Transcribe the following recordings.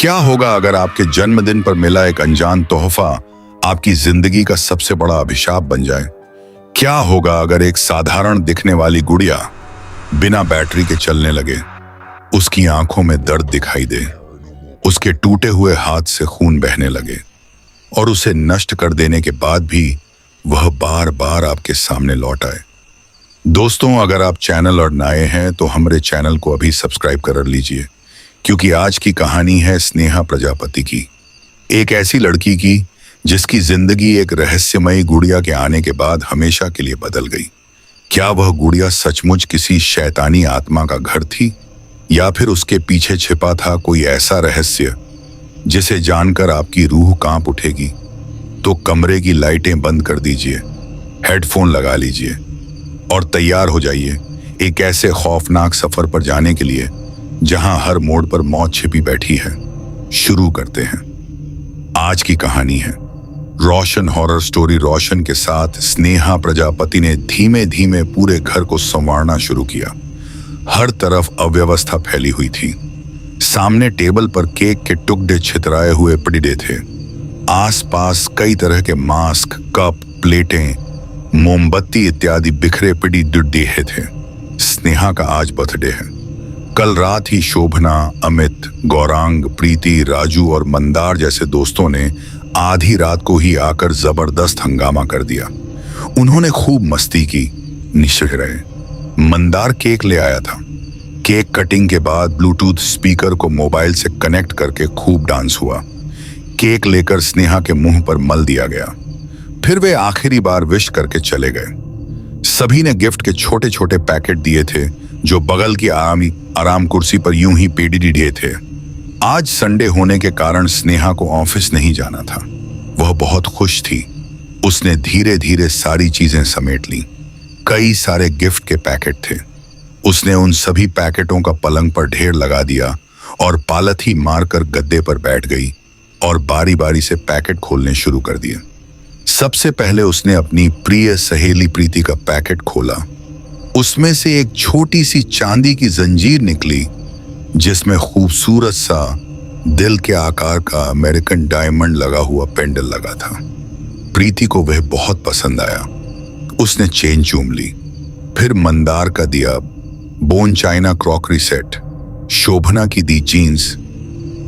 क्या होगा अगर आपके जन्मदिन पर मिला एक अनजान तोहफा आपकी जिंदगी का सबसे बड़ा अभिशाप बन जाए? क्या होगा अगर एक साधारण दिखने वाली गुड़िया बिना बैटरी के चलने लगे, उसकी आंखों में दर्द दिखाई दे, उसके टूटे हुए हाथ से खून बहने लगे और उसे नष्ट कर देने के बाद भी वह बार बार आपके सामने लौट आए? दोस्तों, अगर आप चैनल और नए हैं तो हमारे चैनल को अभी सब्सक्राइब कर लीजिए, क्योंकि आज की कहानी है स्नेहा प्रजापति की, एक ऐसी लड़की की जिसकी जिंदगी एक रहस्यमयी गुड़िया के आने के बाद हमेशा के लिए बदल गई। क्या वह गुड़िया सचमुच किसी शैतानी आत्मा का घर थी, या फिर उसके पीछे छिपा था कोई ऐसा रहस्य जिसे जानकर आपकी रूह कांप उठेगी? तो कमरे की लाइटें बंद कर दीजिए, हेडफोन लगा लीजिए और तैयार हो जाइए एक ऐसे खौफनाक सफर पर जाने के लिए जहां हर मोड़ पर मौत छिपी बैठी है। शुरू करते हैं। आज की कहानी है रोशन हॉरर स्टोरी। रोशन के साथ स्नेहा प्रजापति ने धीमे धीमे पूरे घर को संवारना शुरू किया। हर तरफ अव्यवस्था फैली हुई थी। सामने टेबल पर केक के टुकड़े छितराए हुए पड़े थे। आसपास कई तरह के मास्क, कप, प्लेटें, मोमबत्ती इत्यादि बिखरे पड़ी डिड्डे थे। स्नेहा का आज बर्थडे है। कल रात ही शोभना, अमित, गौरांग, प्रीति, राजू और मंदार जैसे दोस्तों ने आधी रात को ही आकर जबरदस्त हंगामा कर दिया। उन्होंने खूब मस्ती की, निश्चित रहे। मंदार केक ले आया था। केक कटिंग के बाद ब्लूटूथ स्पीकर को मोबाइल से कनेक्ट करके खूब डांस हुआ। केक लेकर स्नेहा के मुंह पर मल दिया गया। फिर वे आखिरी बार विश करके चले गए। सभी ने गिफ्ट के छोटे छोटे पैकेट दिए थे जो बगल की आराम कुर्सी पर यूं ही पेडी दिए थे। आज संडे होने के कारण स्नेहा को ऑफिस नहीं जाना था। वह बहुत खुश थी। उसने धीरे धीरे सारी चीजें समेट ली। कई सारे गिफ्ट के पैकेट थे। उसने उन सभी पैकेटों का पलंग पर ढेर लगा दिया और पालथी मारकर गद्दे पर बैठ गई और बारी बारी से पैकेट खोलने शुरू कर दिए। सबसे पहले उसने अपनी प्रिय सहेली प्रीति का पैकेट खोला। उसमें से एक छोटी सी चांदी की जंजीर निकली जिसमें खूबसूरत सा दिल के आकार का अमेरिकन डायमंड लगा हुआ पेंडल लगा था। प्रीति को वह बहुत पसंद आया। उसने चेन चूम ली। फिर मंदार का दिया बोन चाइना क्रॉकरी सेट, शोभना की दी जीन्स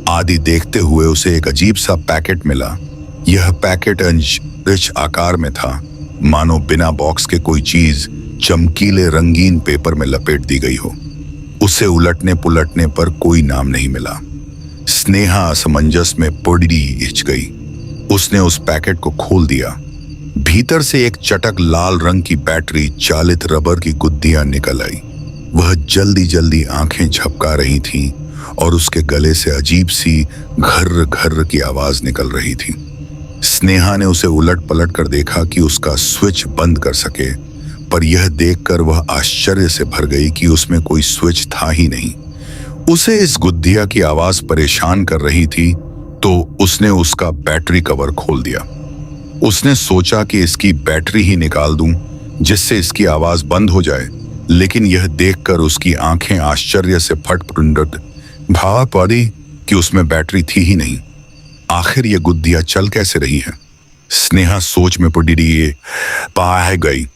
आदि देखते हुए उसे एक अजीब सा पैकेट मिला। यह पैकेट रिच आकार में था, मानो बिना बॉक्स के कोई चीज चमकीले रंगीन पेपर में लपेट दी गई हो। उसे उलटने पुलटने पर कोई नाम नहीं मिला। स्नेहा असमंजस में पड़ी हिच गई। उसने उस पैकेट को खोल दिया। भीतर से एक चटक लाल रंग की बैटरी चालित रबर की गुद्दियां निकल आई। वह जल्दी जल्दी आंखें झपका रही थीं और उसके गले से अजीब सी घर्र घर्र की आवाज निकल रही थी। स्नेहा ने उसे उलट पलट कर देखा कि उसका स्विच बंद कर सके, पर यह देखकर वह आश्चर्य से भर गई कि उसमें कोई स्विच था ही नहीं। उसे इस गुद्दिया की आवाज परेशान कर रही थी तो उसने उसका बैटरी कवर खोल दिया। उसने सोचा कि इसकी बैटरी ही निकाल दूं जिससे इसकी आवाज बंद हो जाए, लेकिन यह देखकर उसकी आंखें आश्चर्य से फट भाव पड़ी कि उसमें बैटरी थी ही नहीं। आखिर यह गुद्दिया चल कैसे रही है? स्नेहा सोच में पड़ी पाए गई।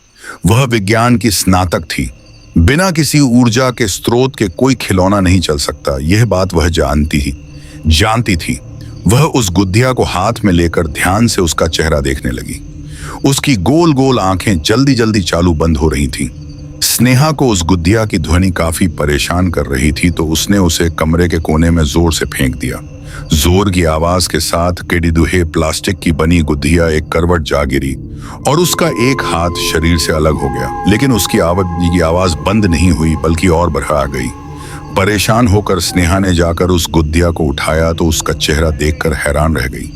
वह विज्ञान की स्नातक थी। बिना किसी ऊर्जा के स्रोत के कोई खिलौना नहीं चल सकता। यह बात वह जानती थी। वह उस गुद्दिया को हाथ में लेकर ध्यान से उसका चेहरा देखने लगी। उसकी गोल गोल आंखें जल्दी जल्दी चालू बंद हो रही थीं। स्नेहा को उस गुद्दिया की ध्वनि काफी परेशान कर रही थी, तो उसने उसे कमरे के कोने में जोर से फेंक दिया। जोर की आवाज के साथ केडिदुहे प्लास्टिक की बनी गुद्दिया एक करवट जा गिरी और उसका एक हाथ शरीर से अलग हो गया। लेकिन उसकी आवाज बंद नहीं हुई, बल्कि और बढ़ा गई। परेशान होकर स्नेहा ने जाकर उस गुद्दिया को उठाया तो उसका चेहरा देखकर हैरान रह गई।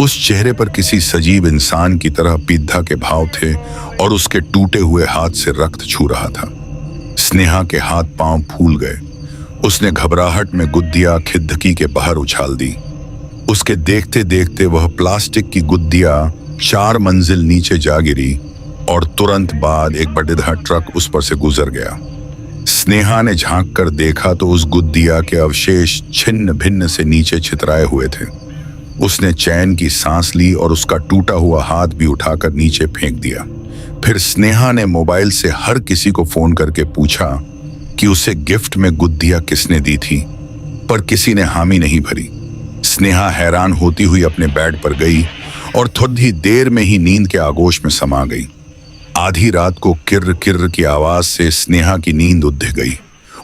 उस चेहरे पर किसी सजीव इंसान की तरह पीड़ा के भाव थे और उसके टूटे हुए हाथ से रक्त छू रहा था। स्नेहा के हाथ पांव फूल गए। उसने घबराहट में गुद्दिया खिड़की के बाहर उछाल दी। उसके देखते देखते वह प्लास्टिक की गुद्दिया 4 मंजिल नीचे जा गिरी और तुरंत बाद एक बड़ा ट्रक उस पर से गुजर गया। स्नेहा ने झांक कर देखा तो उस गुद्दिया के अवशेष छिन्न भिन्न से नीचे छितराए हुए थे। उसने चैन की सांस ली और उसका टूटा हुआ हाथ भी उठाकर नीचे फेंक दिया। फिर स्नेहा ने मोबाइल से हर किसी को फोन करके पूछा कि उसे गिफ्ट में गुद्दिया किसने दी थी, पर किसी ने हामी नहीं भरी। स्नेहा हैरान होती हुई अपने बेड पर गई और थोड़ी देर में ही नींद के आगोश में समा गई। आधी रात को किर्र किर्र की आवाज से स्नेहा की नींद उड़ गई।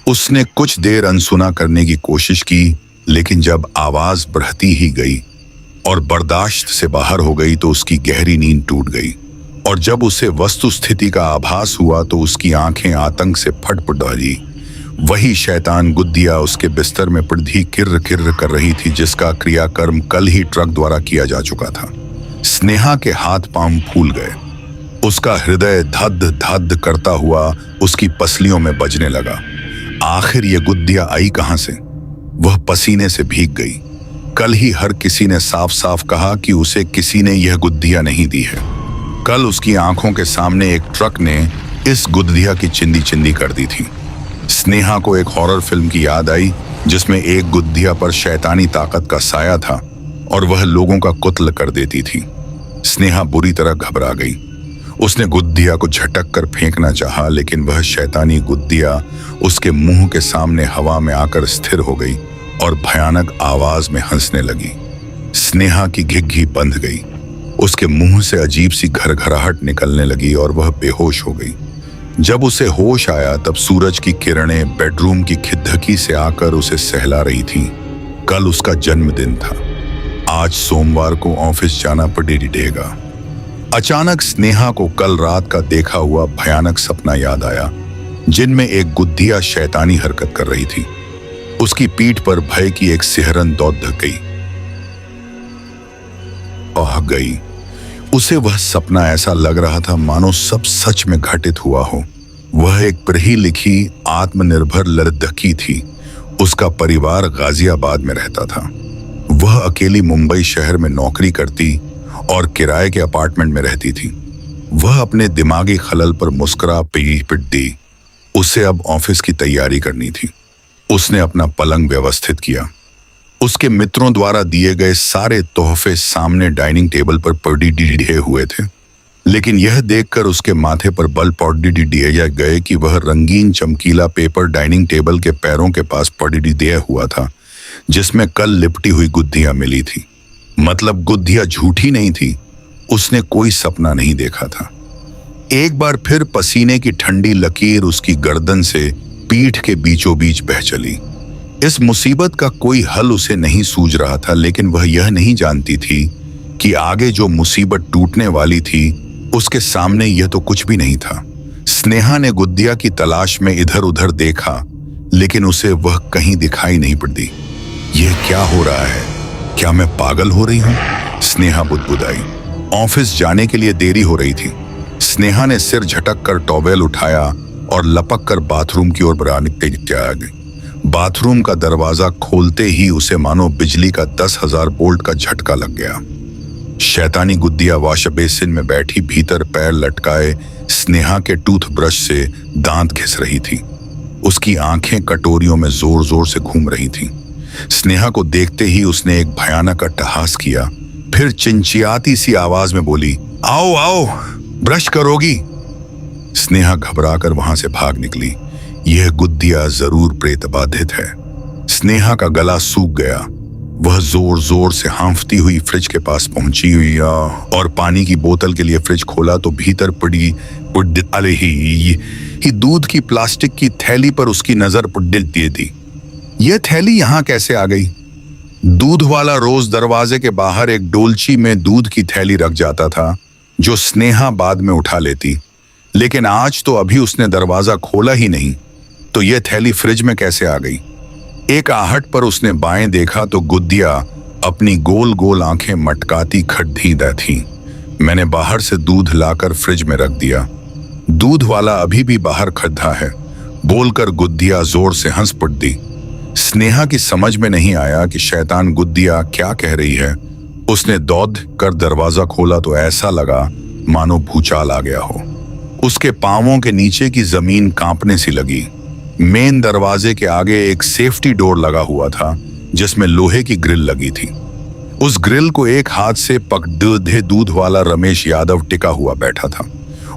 उसने कुछ देर अनसुना करने की कोशिश की, लेकिन जब आवाज बढ़ती ही गई और बर्दाश्त से बाहर हो गई तो उसकी गहरी नींद टूट गई। और जब उसे वस्तु स्थिति का आभास हुआ तो उसकी आंखें आतंक से फट डाली। वही शैतान गुद्दिया उसके बिस्तर में पड़ी किर्र किर्र कर रही थी, जिसका क्रियाकर्म कल ही ट्रक द्वारा किया जा चुका था। स्नेहा के हाथ पांव फूल गए। उसका हृदय धद धद करता हुआ उसकी पसलियों में बजने लगा। आखिर ये गुद्दिया आई कहां से? वह पसीने से भीग गई। कल ही हर किसी ने साफ साफ कहा कि उसे किसी ने यह गुद्दिया नहीं दी है। कल उसकी आंखों के सामने एक ट्रक ने इस गुद्दिया की चिंदी चिंदी कर दी थी। स्नेहा को एक हॉरर फिल्म की याद आई जिसमें एक गुद्दिया पर शैतानी ताकत का साया था और वह लोगों का कुत्ल कर देती थी। स्नेहा बुरी तरह घबरा गई। उसने गुद्दिया को झटक कर फेंकना चाहा, लेकिन वह शैतानी गुद्दिया उसके मुंह के सामने हवा में आकर स्थिर हो गई और भयानक आवाज में हंसने लगी। स्नेहा की घिघी बंध गई। उसके मुंह से अजीब सी घरघराहट निकलने लगी और वह बेहोश हो गई। जब उसे होश आया तब सूरज की किरणें बेडरूम की खिदकी से आकर उसे सहला रही थीं। कल उसका जन्मदिन था। आज सोमवार को ऑफिस जाना पड़ेगा। अचानक स्नेहा को कल रात का देखा हुआ भयानक सपना याद आया, जिनमें एक गुद्दिया शैतानी हरकत कर रही थी। उसकी पीठ पर भय की एक सिहरन दौड़ गई। उसे वह सपना ऐसा लग रहा था मानो सब सच में घटित हुआ हो। वह एक पढ़ी लिखी आत्मनिर्भर लड़की थी। उसका परिवार गाजियाबाद में रहता था। वह अकेली मुंबई शहर में नौकरी करती और किराए के अपार्टमेंट में रहती थी। वह अपने दिमागी खलल पर मुस्कुरा पिटी। उसे अब ऑफिस की तैयारी करनी थी। उसने अपना पलंग व्यवस्थित किया। उसके मित्रों द्वारा दिए गए सारे तोहफे सामने डाइनिंग टेबल पर पड़े हुए थे, लेकिन यह देखकर उसके माथे पर बल पड़े गए कि वह रंगीन चमकीला पेपर डाइनिंग टेबल के पैरों के पास पड़े हुआ था, जिसमें कल लिपटी हुई गुद्दियां मिली थी। मतलब गुद्दिया झूठी नहीं थी। उसने कोई सपना नहीं देखा था। एक बार फिर पसीने की ठंडी लकीर उसकी गर्दन से पीठ के बीचों बीच बह चली। इस मुसीबत का कोई हल उसे नहीं सूझ रहा था, लेकिन वह यह नहीं जानती थी कि आगे जो मुसीबत टूटने वाली थी उसके सामने यह तो कुछ भी नहीं था। स्नेहा ने गुद्दिया की तलाश में इधर उधर देखा, लेकिन उसे वह कहीं दिखाई नहीं पड़ती। यह क्या हो रहा है? क्या मैं पागल हो रही हूं? स्नेहा बुदबुदाई। ऑफिस जाने के लिए देरी हो रही थी। स्नेहा ने सिर झटक कर टॉवेल उठाया और लपक कर बाथरूम की ओर बढ़ने गई। बाथरूम का दरवाजा खोलते ही उसे मानो बिजली का 10,000 वोल्ट का झटका लग गया। शैतानी गुद्दिया वॉश बेसिन में बैठी भीतर पैर लटकाए स्नेहा के टूथब्रश से दांत घिस रही थी। उसकी आंखें कटोरियों में जोर जोर से घूम रही थीं। स्नेहा को देखते ही उसने एक भयानक अट्टहास किया, फिर चिंचियाती सी आवाज में बोली, आओ आओ, ब्रश करोगी? स्नेहा घबराकर वहां से भाग निकली। यह गुद्दिया जरूर प्रेत बाधित है। स्नेहा का गला सूख गया। वह जोर जोर से हांफती हुई फ्रिज के पास पहुंची हुई और पानी की बोतल के लिए फ्रिज खोला तो भीतर पड़ी ही दूध की प्लास्टिक की थैली पर उसकी नजर पड़ती थी। यह थैली यहां कैसे आ गई? दूध वाला रोज दरवाजे के बाहर एक डोलची में दूध की थैली रख जाता था, जो स्नेहा बाद में उठा लेती, लेकिन आज तो अभी उसने दरवाजा खोला ही नहीं, तो यह थैली फ्रिज में कैसे आ गई? एक आहट पर उसने बाएं देखा तो गुद्दिया अपनी गोल गोल आंखें मटकाती खड़ी थी। मैंने बाहर से दूध लाकर फ्रिज में रख दिया। दूध वाला अभी भी बाहर खड़ा है, बोलकर गुद्दिया जोर से हंस पड़ी। स्नेहा की समझ में नहीं आया कि शैतान गुद्दिया क्या कह रही है। उसने दौड़ कर दरवाजा खोला तो ऐसा लगा मानो भूचाल आ गया हो। उसके पांवों के नीचे की जमीन कांपने सी लगी। मेन दरवाजे के आगे एक सेफ्टी डोर लगा हुआ था जिसमें लोहे की ग्रिल लगी थी। उस ग्रिल को एक हाथ से पकड़े दूध वाला रमेश यादव टिका हुआ बैठा था।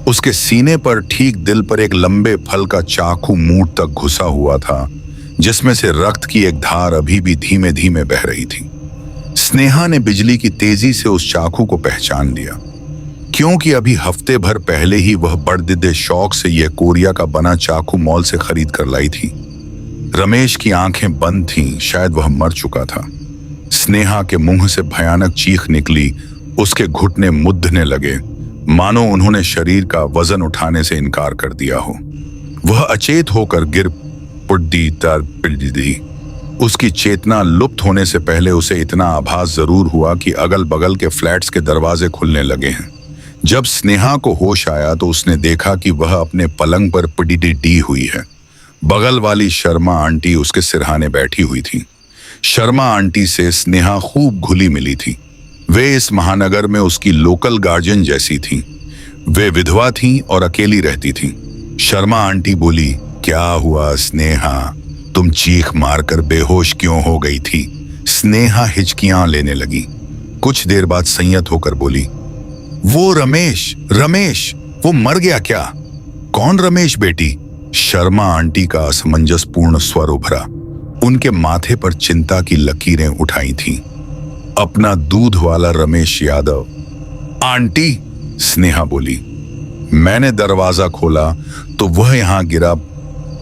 उसके सीने पर ठीक दिल पर एक लंबे फल का चाकू मूठ तक घुसा हुआ था, जिसमें से रक्त की एक धार अभी भी धीमे धीमे बह रही थी। स्नेहा ने बिजली की तेजी से उस चाकू को पहचान लिया, क्योंकि अभी हफ्ते भर पहले ही वह बड़दिदे शौक से यह कोरिया का बना चाकू मॉल से खरीद कर लाई थी। रमेश की आंखें बंद थीं, शायद वह मर चुका था। स्नेहा के मुंह से भयानक चीख निकली। उसके घुटने मुद्धने लगे, मानो उन्होंने शरीर का वजन उठाने से इनकार कर दिया हो। वह अचेत होकर गिर पड़ी। उसकी चेतना लुप्त होने से पहले उसे इतना आभास जरूर हुआ कि अगल बगल के फ्लैट्स के दरवाजे खुलने लगे हैं। जब स्नेहा को होश आया तो उसने देखा कि वह अपने पलंग पर पड़ी हुई है। बगल वाली शर्मा आंटी उसके सिरहाने बैठी हुई थी। शर्मा आंटी से स्नेहा खूब घुली मिली थी। वे इस महानगर में उसकी लोकल गार्जियन जैसी थी। वे विधवा थी और अकेली रहती थी। शर्मा आंटी बोली, क्या हुआ स्नेहा, तुम चीख मारकर बेहोश क्यों हो गई थी? स्नेहा हिचकियां लेने लगी। कुछ देर बाद संयत होकर बोली, वो रमेश वो मर गया क्या? कौन रमेश बेटी? शर्मा आंटी का असमंजसपूर्ण स्वर उभरा। उनके माथे पर चिंता की लकीरें उठाई थीं। अपना दूध वाला रमेश यादव। आंटी, स्नेहा बोली। मैंने दरवाजा खोला तो वह यहां गिरा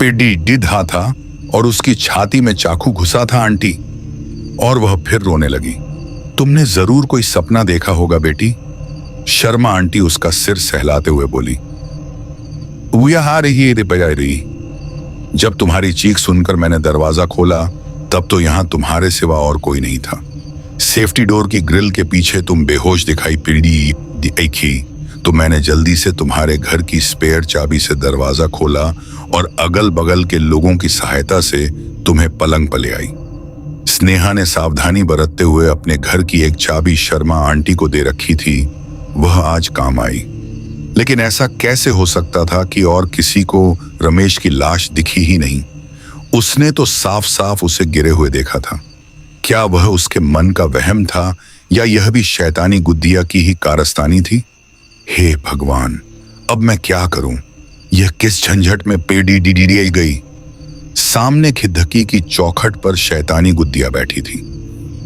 पिड़ा था और उसकी छाती में चाकू घुसा था आंटी। और वह फिर रोने लगी। तुमने जरूर कोई सपना देखा होगा बेटी। शर्मा आंटी उसका सिर सहलाते हुए बोली, रही। जब तुम्हारी चीख सुनकर मैंने दरवाजा खोला तब तो यहां तुम्हारे सिवा और कोई नहीं था। सेफ्टी डोर की ग्रिल के पीछे तुम बेहोश दिखाई पड़ी तो मैंने जल्दी से तुम्हारे घर की स्पेयर चाबी से दरवाजा खोला और अगल बगल के लोगों की सहायता से तुम्हें पलंग पर ले आई। स्नेहा ने सावधानी बरतते हुए अपने घर की एक चाबी शर्मा आंटी को दे रखी थी। वह आज काम आई। लेकिन ऐसा कैसे हो सकता था कि और किसी को रमेश की लाश दिखी ही नहीं? उसने तो साफ साफ उसे गिरे हुए देखा था। क्या वह उसके मन का वहम था या यह भी शैतानी गुद्दिया की ही कारस्तानी थी? हे भगवान, अब मैं क्या करूं? यह किस झंझट में पेड़ी गई? सामने खिदकी की चौखट पर शैतानी गुद्दिया बैठी थी।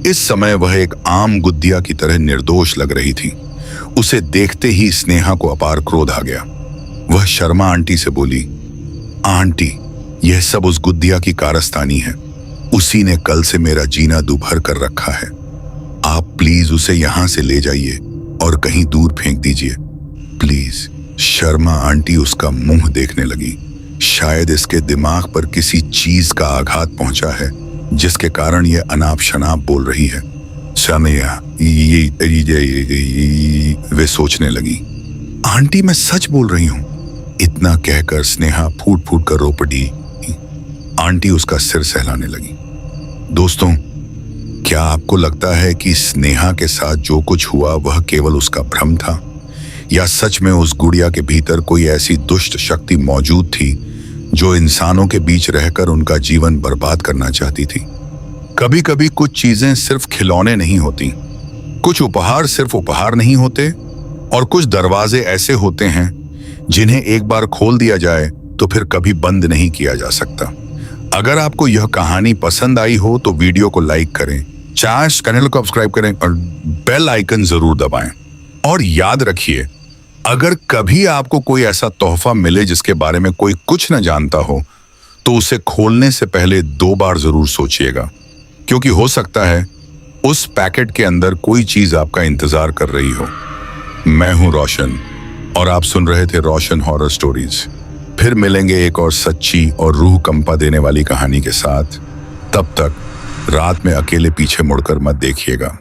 इस समय वह एक आम गुद्दिया की तरह निर्दोष लग रही थी। उसे देखते ही स्नेहा को अपार क्रोध आ गया। वह शर्मा आंटी से बोली, आंटी, यह सब उस गुद्दिया की कारस्तानी है। उसी ने कल से मेरा जीना दुभर कर रखा है। आप प्लीज उसे यहां से ले जाइए और कहीं दूर फेंक दीजिए प्लीज। शर्मा आंटी उसका मुंह देखने लगी। शायद इसके दिमाग पर किसी चीज का आघात पहुंचा है जिसके कारण यह अनाप शनाप बोल रही है। वे सोचने लगी, आंटी मैं सच बोल रही हूं। इतना कहकर स्नेहा फूट फूट कर रो पड़ी। आंटी उसका सिर सहलाने लगी। दोस्तों, क्या आपको लगता है कि स्नेहा के साथ जो कुछ हुआ वह केवल उसका भ्रम था, या सच में उस गुड़िया के भीतर कोई ऐसी दुष्ट शक्ति मौजूद थी जो इंसानों के बीच रहकर उनका जीवन बर्बाद करना चाहती थी? कभी कभी कुछ चीजें सिर्फ खिलौने नहीं होती, कुछ उपहार सिर्फ उपहार नहीं होते, और कुछ दरवाजे ऐसे होते हैं जिन्हें एक बार खोल दिया जाए तो फिर कभी बंद नहीं किया जा सकता। अगर आपको यह कहानी पसंद आई हो तो वीडियो को लाइक करें, चैनल को सब्सक्राइब करें और बेल आइकन जरूर दबाएं। और याद रखिए, अगर कभी आपको कोई ऐसा तोहफा मिले जिसके बारे में कोई कुछ न जानता हो तो उसे खोलने से पहले 2 बार जरूर सोचिएगा, क्योंकि हो सकता है उस पैकेट के अंदर कोई चीज आपका इंतजार कर रही हो। मैं हूं रोशन और आप सुन रहे थे रोशन हॉरर स्टोरीज। फिर मिलेंगे एक और सच्ची और रूह कंपा देने वाली कहानी के साथ। तब तक रात में अकेले पीछे मुड़कर मत देखिएगा।